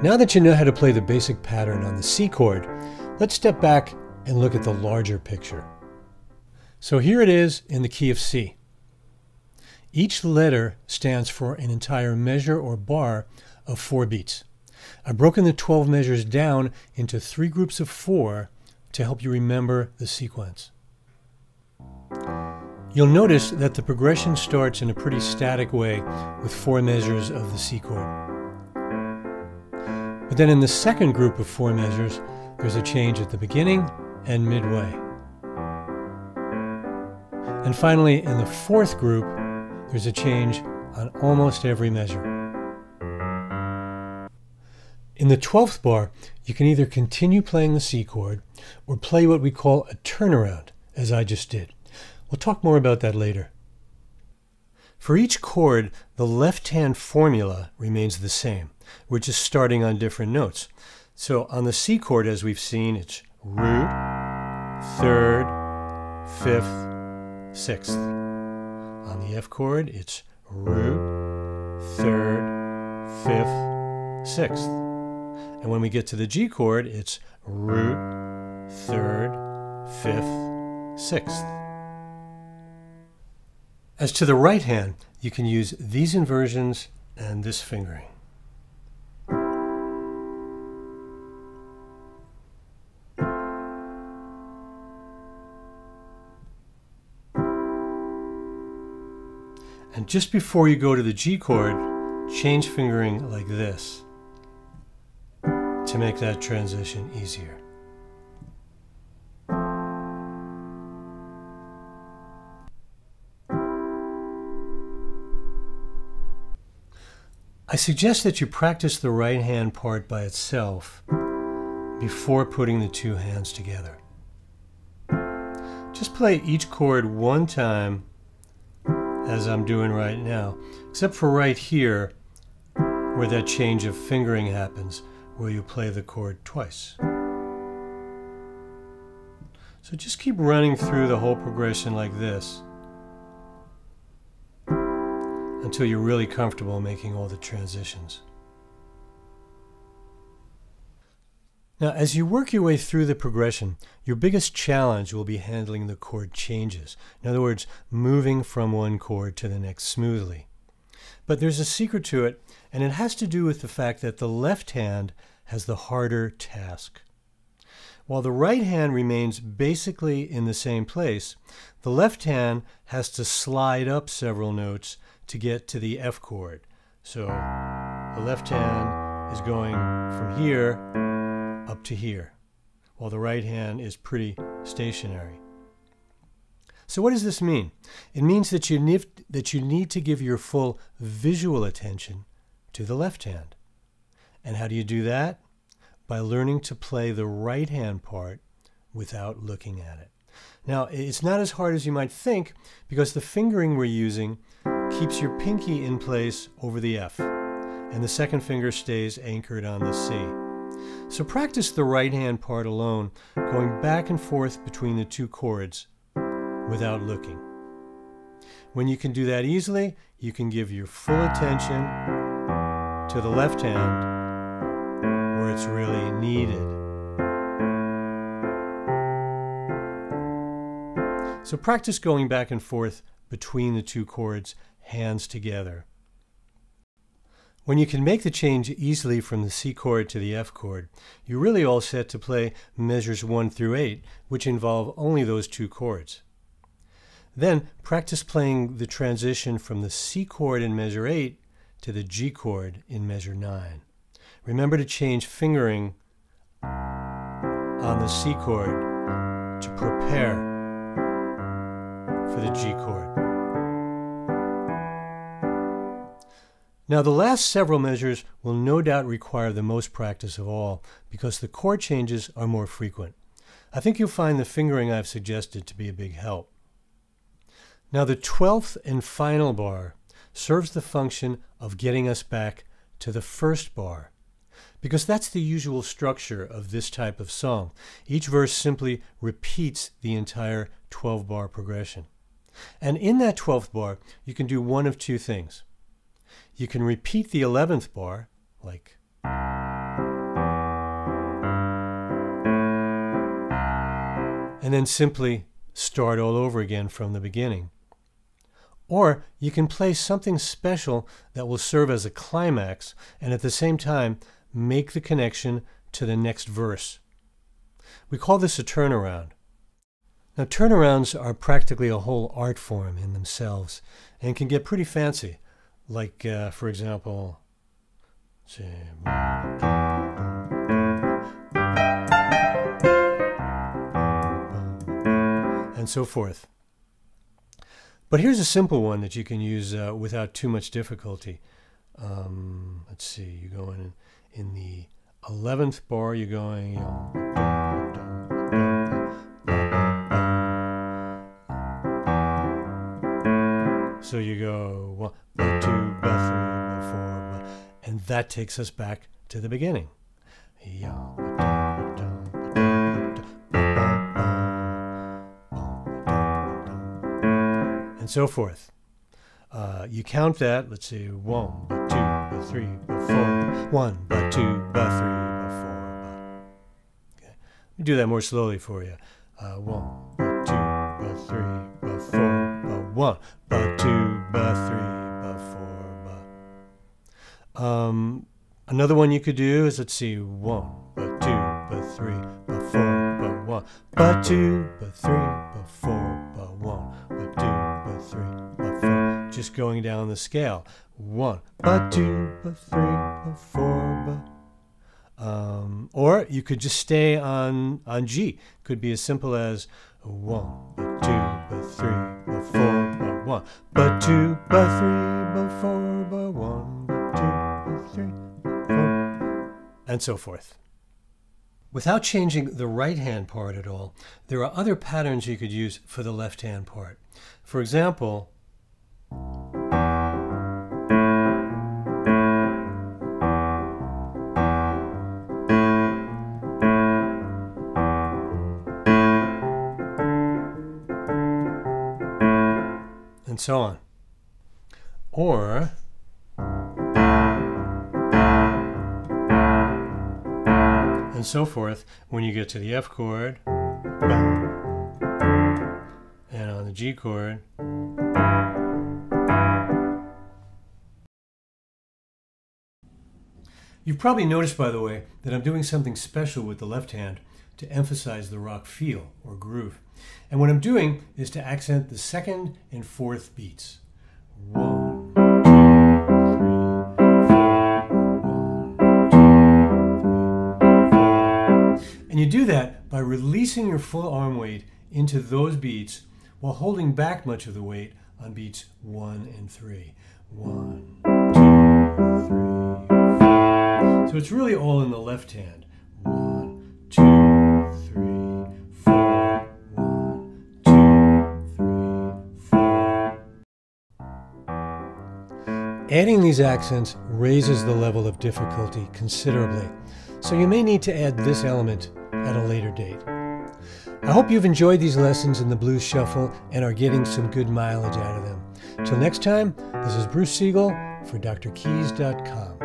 Now that you know how to play the basic pattern on the C chord, let's step back and look at the larger picture. So here it is in the key of C. Each letter stands for an entire measure or bar of 4 beats. I've broken the 12 measures down into 3 groups of 4 to help you remember the sequence. You'll notice that the progression starts in a pretty static way with 4 measures of the C chord. But then in the second group of 4 measures, there's a change at the beginning and midway. And finally, in the fourth group, there's a change on almost every measure. In the 12th bar, you can either continue playing the C chord or play what we call a turnaround, as I just did. We'll talk more about that later. For each chord, the left-hand formula remains the same. We're just starting on different notes. So on the C chord, as we've seen, it's root, 3rd, 5th, 6th. On the F chord, it's root, 3rd, 5th, 6th. And when we get to the G chord, it's root, 3rd, 5th, 6th. As to the right hand, you can use these inversions and this fingering. And just before you go to the G chord, change fingering like this to make that transition easier. I suggest that you practice the right hand part by itself before putting the 2 hands together. Just play each chord one time, as I'm doing right now, except for right here where that change of fingering happens, where you play the chord twice. So just keep running through the whole progression like this until you're really comfortable making all the transitions. Now, as you work your way through the progression, your biggest challenge will be handling the chord changes. In other words, moving from one chord to the next smoothly. But there's a secret to it, and it has to do with the fact that the left hand has the harder task. While the right hand remains basically in the same place, the left hand has to slide up several notes to get to the F chord. So the left hand is going from here up to here, while the right hand is pretty stationary. So what does this mean? It means that you need to give your full visual attention to the left hand. And how do you do that? By learning to play the right hand part without looking at it. Now, it's not as hard as you might think, because the fingering we're using keeps your pinky in place over the F, and the second finger stays anchored on the C. So practice the right hand part alone, going back and forth between the 2 chords without looking. When you can do that easily, you can give your full attention to the left hand where it's really needed. So practice going back and forth between the 2 chords, hands together. When you can make the change easily from the C chord to the F chord, you're really all set to play measures 1 through 8, which involve only those 2 chords. Then practice playing the transition from the C chord in measure 8 to the G chord in measure 9. Remember to change fingering on the C chord to prepare for the G chord. Now, the last several measures will no doubt require the most practice of all, because the chord changes are more frequent. I think you'll find the fingering I've suggested to be a big help. Now, the 12th and final bar serves the function of getting us back to the first bar, because that's the usual structure of this type of song. Each verse simply repeats the entire 12-bar progression. And in that 12th bar, you can do one of 2 things. You can repeat the 11th bar, like and then simply start all over again from the beginning. Or you can play something special that will serve as a climax and at the same time make the connection to the next verse. We call this a turnaround. Now, turnarounds are practically a whole art form in themselves and can get pretty fancy. Like, for example, and so forth. But here's a simple one that you can use without too much difficulty. Let's see, you're going in the 11th bar, you're going, so you go 1, 2, 3, 4, and that takes us back to the beginning. And so forth. You count that, let's see, 1, 2, 3, 4, 1, 2, 3, 4. Okay. Let me do that more slowly for you. 1, 2, 3, 4, 1, 2, 3, 4. Another one you could do is, let's see, 1, 2, 3, 4, 1, 2, 3, 4, 1, 2, 3, 4. Just going down the scale. 1, 2, 3, 4. Or you could just stay on G. Could be as simple as 1, 2, 3, 4, 1, 2, 3, 4, 1, 2, 3, 4, and so forth. Without changing the right hand part at all, there are other patterns you could use for the left hand part. For example, and so on. Or and so forth when you get to the F chord and on the G chord. You've probably noticed, by the way, that I'm doing something special with the left hand to emphasize the rock feel or groove. And what I'm doing is to accent the second and fourth beats. 1, 2, 3, 4. And you do that by releasing your full arm weight into those beats while holding back much of the weight on beats 1 and 3. 1, 2, 3, 4. So it's really all in the left hand. 1, 2, 3, 4. 1, 2, 3, 4. Adding these accents raises the level of difficulty considerably, so you may need to add this element at a later date. I hope you've enjoyed these lessons in the Blues Shuffle and are getting some good mileage out of them. Till next time, this is Bruce Siegel for drkeys.com.